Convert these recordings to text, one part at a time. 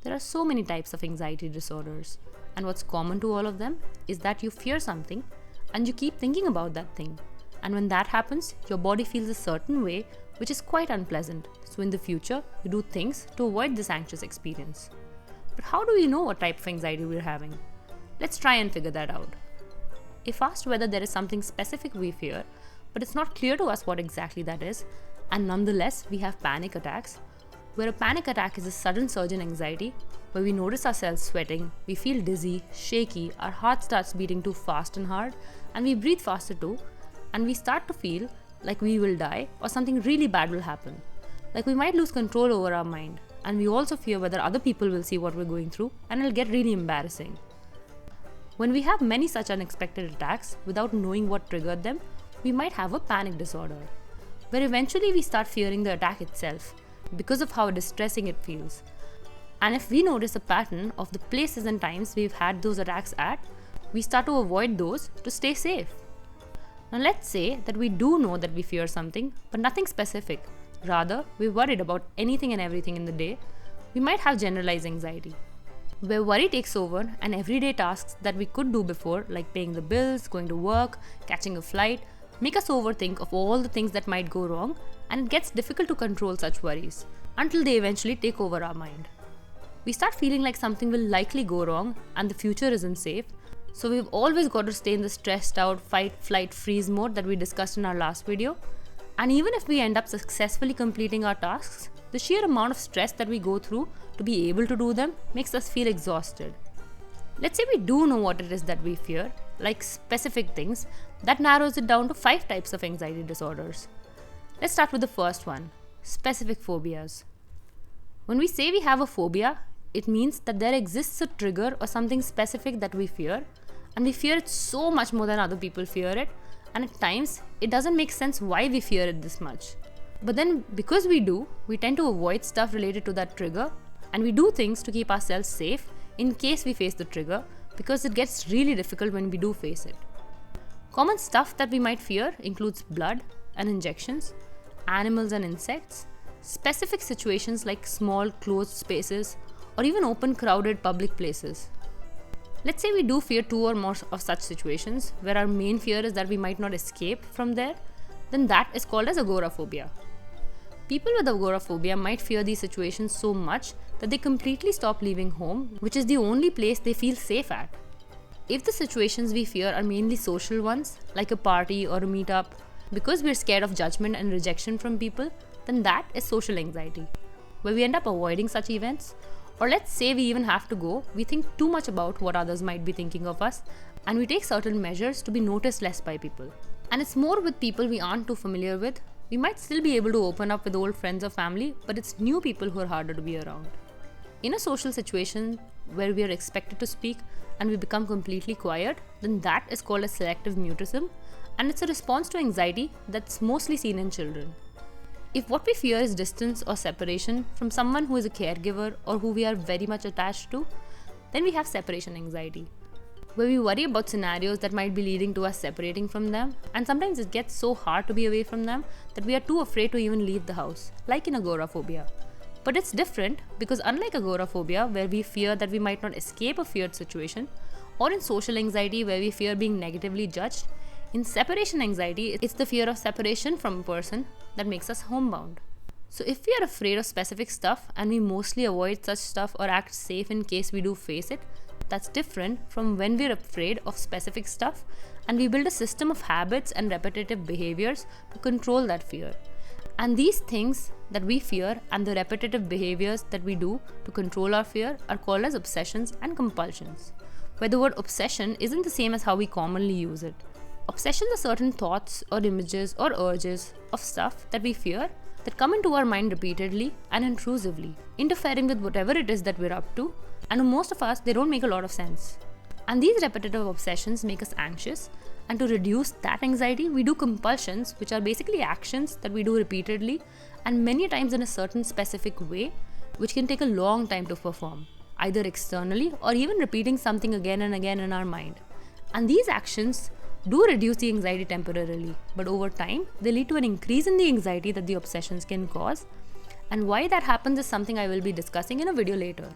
There are so many types of anxiety disorders, and what's common to all of them is that you fear something and you keep thinking about that thing. And when that happens, your body feels a certain way, which is quite unpleasant. So in the future, you do things to avoid this anxious experience. But how do we know what type of anxiety we're having? Let's try and figure that out. If asked whether there is something specific we fear, but it's not clear to us what exactly that is, and nonetheless we have panic attacks, where a panic attack is a sudden surge in anxiety, where we notice ourselves sweating, we feel dizzy, shaky, our heart starts beating too fast and hard, and we breathe faster too, and we start to feel like we will die or something really bad will happen. Like we might lose control over our mind, and we also fear whether other people will see what we're going through, and it'll get really embarrassing. When we have many such unexpected attacks without knowing what triggered them, we might have a panic disorder, where eventually we start fearing the attack itself because of how distressing it feels. And if we notice a pattern of the places and times we've had those attacks at, we start to avoid those to stay safe. Now let's say that we do know that we fear something, but nothing specific. Rather, we're worried about anything and everything in the day. We might have generalized anxiety, where worry takes over and everyday tasks that we could do before, like paying the bills, going to work, catching a flight, make us overthink of all the things that might go wrong, and it gets difficult to control such worries until they eventually take over our mind. We start feeling like something will likely go wrong and the future isn't safe, so we've always got to stay in the stressed out fight, flight, freeze mode that we discussed in our last video. And even if we end up successfully completing our tasks, the sheer amount of stress that we go through to be able to do them makes us feel exhausted. Let's say we do know what it is that we fear, like specific things, that narrows it down to 5 types of anxiety disorders. Let's start with the first one, specific phobias. When we say we have a phobia, it means that there exists a trigger or something specific that we fear, and we fear it so much more than other people fear it, and at times it doesn't make sense why we fear it this much. But then because we do, we tend to avoid stuff related to that trigger, and we do things to keep ourselves safe in case we face the trigger, because it gets really difficult when we do face it. Common stuff that we might fear includes blood and injections, animals and insects, specific situations like small closed spaces, or even open crowded public places. Let's say we do fear 2 or more of such situations, where our main fear is that we might not escape from there, then that is called as agoraphobia. People with agoraphobia might fear these situations so much that they completely stop leaving home, which is the only place they feel safe at. If the situations we fear are mainly social ones, like a party or a meetup, because we're scared of judgment and rejection from people, then that is social anxiety, where we end up avoiding such events. Or let's say we even have to go, we think too much about what others might be thinking of us, and we take certain measures to be noticed less by people. And it's more with people we aren't too familiar with. We might still be able to open up with old friends or family, but it's new people who are harder to be around. In a social situation where we are expected to speak and we become completely quiet, then that is called as selective mutism, and it's a response to anxiety that's mostly seen in children. If what we fear is distance or separation from someone who is a caregiver or who we are very much attached to, then we have separation anxiety, where we worry about scenarios that might be leading to us separating from them, and sometimes it gets so hard to be away from them that we are too afraid to even leave the house, like in agoraphobia. But it's different because unlike agoraphobia, where we fear that we might not escape a feared situation, or in social anxiety where we fear being negatively judged, in separation anxiety, it's the fear of separation from a person that makes us homebound. So if we are afraid of specific stuff and we mostly avoid such stuff or act safe in case we do face it, that's different from when we're afraid of specific stuff and we build a system of habits and repetitive behaviors to control that fear. And these things that we fear and the repetitive behaviors that we do to control our fear are called as obsessions and compulsions, where the word obsession isn't the same as how we commonly use it. Obsessions are certain thoughts or images or urges of stuff that we fear that come into our mind repeatedly and intrusively, interfering with whatever it is that we're up to, and to most of us, they don't make a lot of sense. And these repetitive obsessions make us anxious, and to reduce that anxiety, we do compulsions, which are basically actions that we do repeatedly and many times in a certain specific way, which can take a long time to perform, either externally or even repeating something again and again in our mind. And these actions do reduce the anxiety temporarily, but over time, they lead to an increase in the anxiety that the obsessions can cause. And why that happens is something I will be discussing in a video later.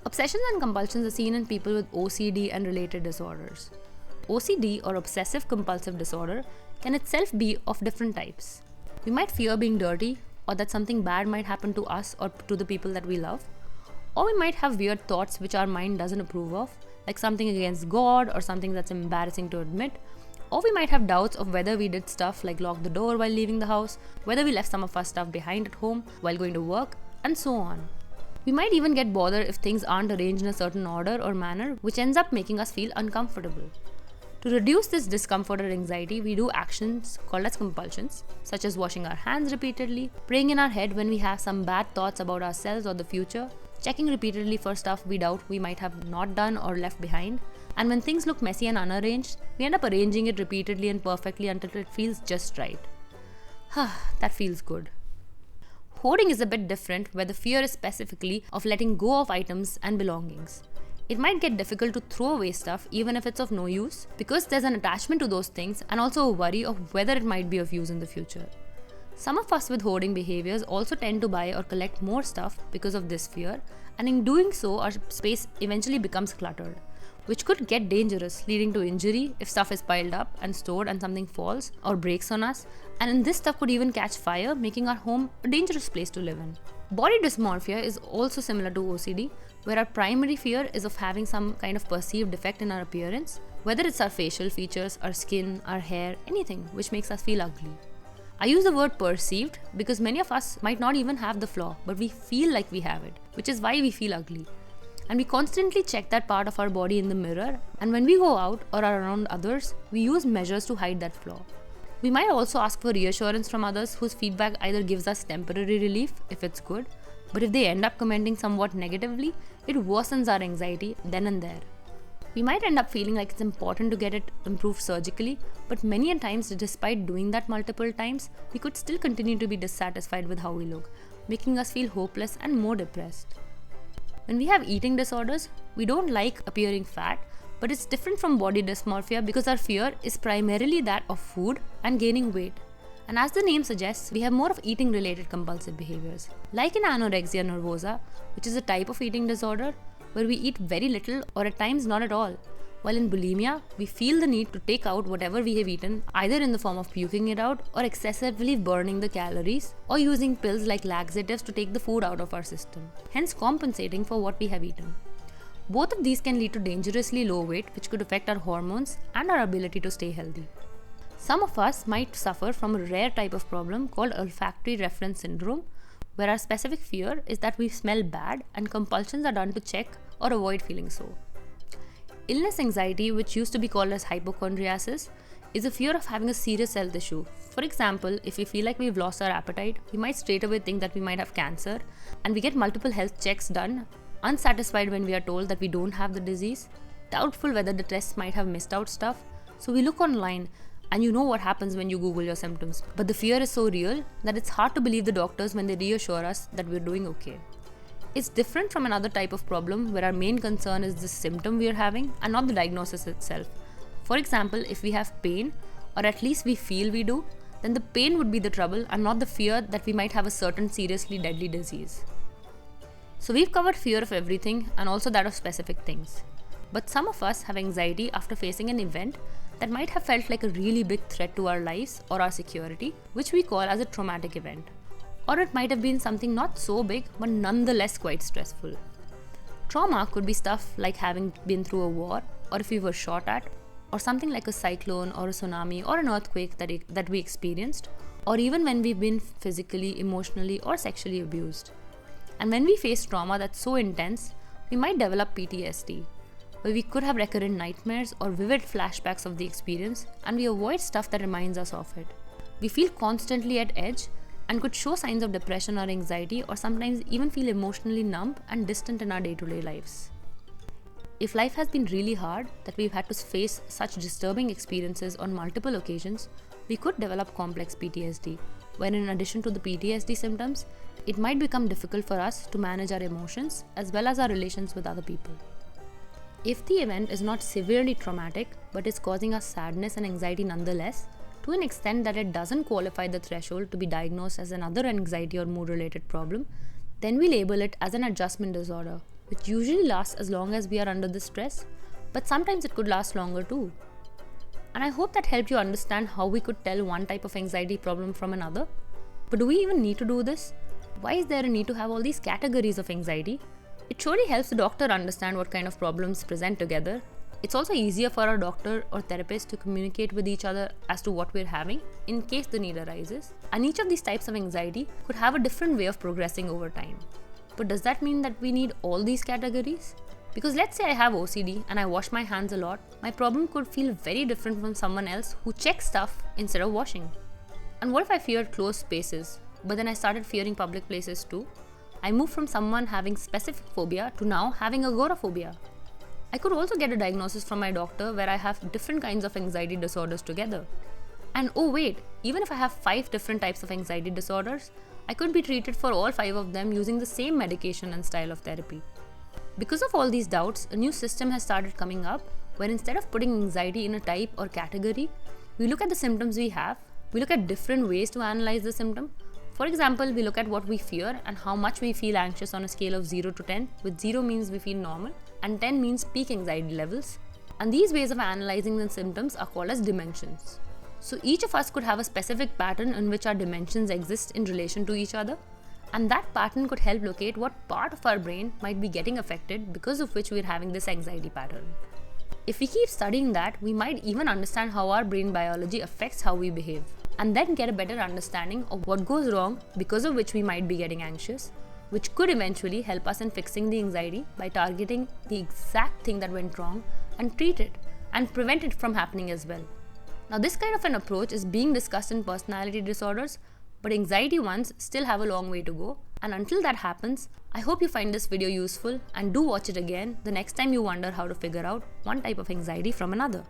Obsessions and compulsions are seen in people with OCD and related disorders. OCD or obsessive compulsive disorder can itself be of different types. We might fear being dirty, or that something bad might happen to us or to the people that we love. Or we might have weird thoughts which our mind doesn't approve of, like something against God or something that's embarrassing to admit. Or we might have doubts of whether we did stuff like lock the door while leaving the house, whether we left some of our stuff behind at home while going to work, and so on. We might even get bothered if things aren't arranged in a certain order or manner, which ends up making us feel uncomfortable. To reduce this discomfort or anxiety, we do actions called as compulsions, such as washing our hands repeatedly, praying in our head when we have some bad thoughts about ourselves or the future, checking repeatedly for stuff we doubt we might have not done or left behind, and when things look messy and unarranged, we end up arranging it repeatedly and perfectly until it feels just right. That feels good. Hoarding is a bit different, where the fear is specifically of letting go of items and belongings. It might get difficult to throw away stuff even if it's of no use, because there's an attachment to those things and also a worry of whether it might be of use in the future. Some of us with hoarding behaviors also tend to buy or collect more stuff because of this fear, and in doing so, our space eventually becomes cluttered, which could get dangerous, leading to injury if stuff is piled up and stored and something falls or breaks on us, and this stuff could even catch fire, making our home a dangerous place to live in. Body dysmorphia is also similar to OCD, where our primary fear is of having some kind of perceived defect in our appearance, whether it's our facial features, our skin, our hair, anything which makes us feel ugly. I use the word perceived because many of us might not even have the flaw, but we feel like we have it, which is why we feel ugly. And we constantly check that part of our body in the mirror, and when we go out or are around others, we use measures to hide that flaw. We might also ask for reassurance from others whose feedback either gives us temporary relief if it's good, but if they end up commenting somewhat negatively, it worsens our anxiety then and there. We might end up feeling like it's important to get it improved surgically, but many a times, despite doing that multiple times, we could still continue to be dissatisfied with how we look, making us feel hopeless and more depressed. When we have eating disorders, we don't like appearing fat, but it's different from body dysmorphia because our fear is primarily that of food and gaining weight. And as the name suggests, we have more of eating related compulsive behaviors. Like in anorexia nervosa, which is a type of eating disorder where we eat very little or at times not at all. While in bulimia, we feel the need to take out whatever we have eaten, either in the form of puking it out or excessively burning the calories or using pills like laxatives to take the food out of our system, hence compensating for what we have eaten. Both of these can lead to dangerously low weight, which could affect our hormones and our ability to stay healthy. Some of us might suffer from a rare type of problem called olfactory reference syndrome, where our specific fear is that we smell bad and compulsions are done to check or avoid feeling so. Illness anxiety, which used to be called as hypochondriasis, is a fear of having a serious health issue. For example, if we feel like we've lost our appetite, we might straight away think that we might have cancer, and we get multiple health checks done, unsatisfied when we are told that we don't have the disease, doubtful whether the tests might have missed out stuff. So we look online, and you know what happens when you Google your symptoms. But the fear is so real that it's hard to believe the doctors when they reassure us that we're doing okay. It's different from another type of problem where our main concern is the symptom we are having and not the diagnosis itself. For example, if we have pain, or at least we feel we do, then the pain would be the trouble and not the fear that we might have a certain seriously deadly disease. So we've covered fear of everything and also that of specific things. But some of us have anxiety after facing an event that might have felt like a really big threat to our lives or our security, which we call as a traumatic event. Or it might have been something not so big but nonetheless quite stressful. Trauma could be stuff like having been through a war, or if we were shot at, or something like a cyclone or a tsunami or an earthquake that we experienced, or even when we've been physically, emotionally, or sexually abused. And when we face trauma that's so intense, we might develop PTSD, where we could have recurrent nightmares or vivid flashbacks of the experience, and we avoid stuff that reminds us of it. We feel constantly at edge and could show signs of depression or anxiety, or sometimes even feel emotionally numb and distant in our day-to-day lives. If life has been really hard that we've had to face such disturbing experiences on multiple occasions, we could develop complex PTSD, where in addition to the PTSD symptoms, it might become difficult for us to manage our emotions as well as our relations with other people. If the event is not severely traumatic but is causing us sadness and anxiety nonetheless, to an extent that it doesn't qualify the threshold to be diagnosed as another anxiety or mood-related problem, then we label it as an adjustment disorder, which usually lasts as long as we are under the stress, but sometimes it could last longer too. And I hope that helped you understand how we could tell one type of anxiety problem from another. But do we even need to do this? Why is there a need to have all these categories of anxiety? It surely helps the doctor understand what kind of problems present together. It's also easier for our doctor or therapist to communicate with each other as to what we're having in case the need arises. And each of these types of anxiety could have a different way of progressing over time. But does that mean that we need all these categories? Because let's say I have OCD and I wash my hands a lot, my problem could feel very different from someone else who checks stuff instead of washing. And what if I feared closed spaces, but then I started fearing public places too? I moved from someone having specific phobia to now having agoraphobia. I could also get a diagnosis from my doctor where I have different kinds of anxiety disorders together. And oh wait, even if I have 5 different types of anxiety disorders, I could be treated for all 5 of them using the same medication and style of therapy. Because of all these doubts, a new system has started coming up where instead of putting anxiety in a type or category, we look at the symptoms we have, we look at different ways to analyze the symptom. For example, we look at what we fear and how much we feel anxious on a scale of 0 to 10, with 0 means we feel normal and 10 means peak anxiety levels. And these ways of analyzing the symptoms are called as dimensions. So each of us could have a specific pattern in which our dimensions exist in relation to each other, and that pattern could help locate what part of our brain might be getting affected because of which we're having this anxiety pattern. If we keep studying that, we might even understand how our brain biology affects how we behave, and then get a better understanding of what goes wrong because of which we might be getting anxious, which could eventually help us in fixing the anxiety by targeting the exact thing that went wrong and treat it and prevent it from happening as well. Now, this kind of an approach is being discussed in personality disorders, but anxiety ones still have a long way to go. And until that happens, I hope you find this video useful and do watch it again the next time you wonder how to figure out one type of anxiety from another.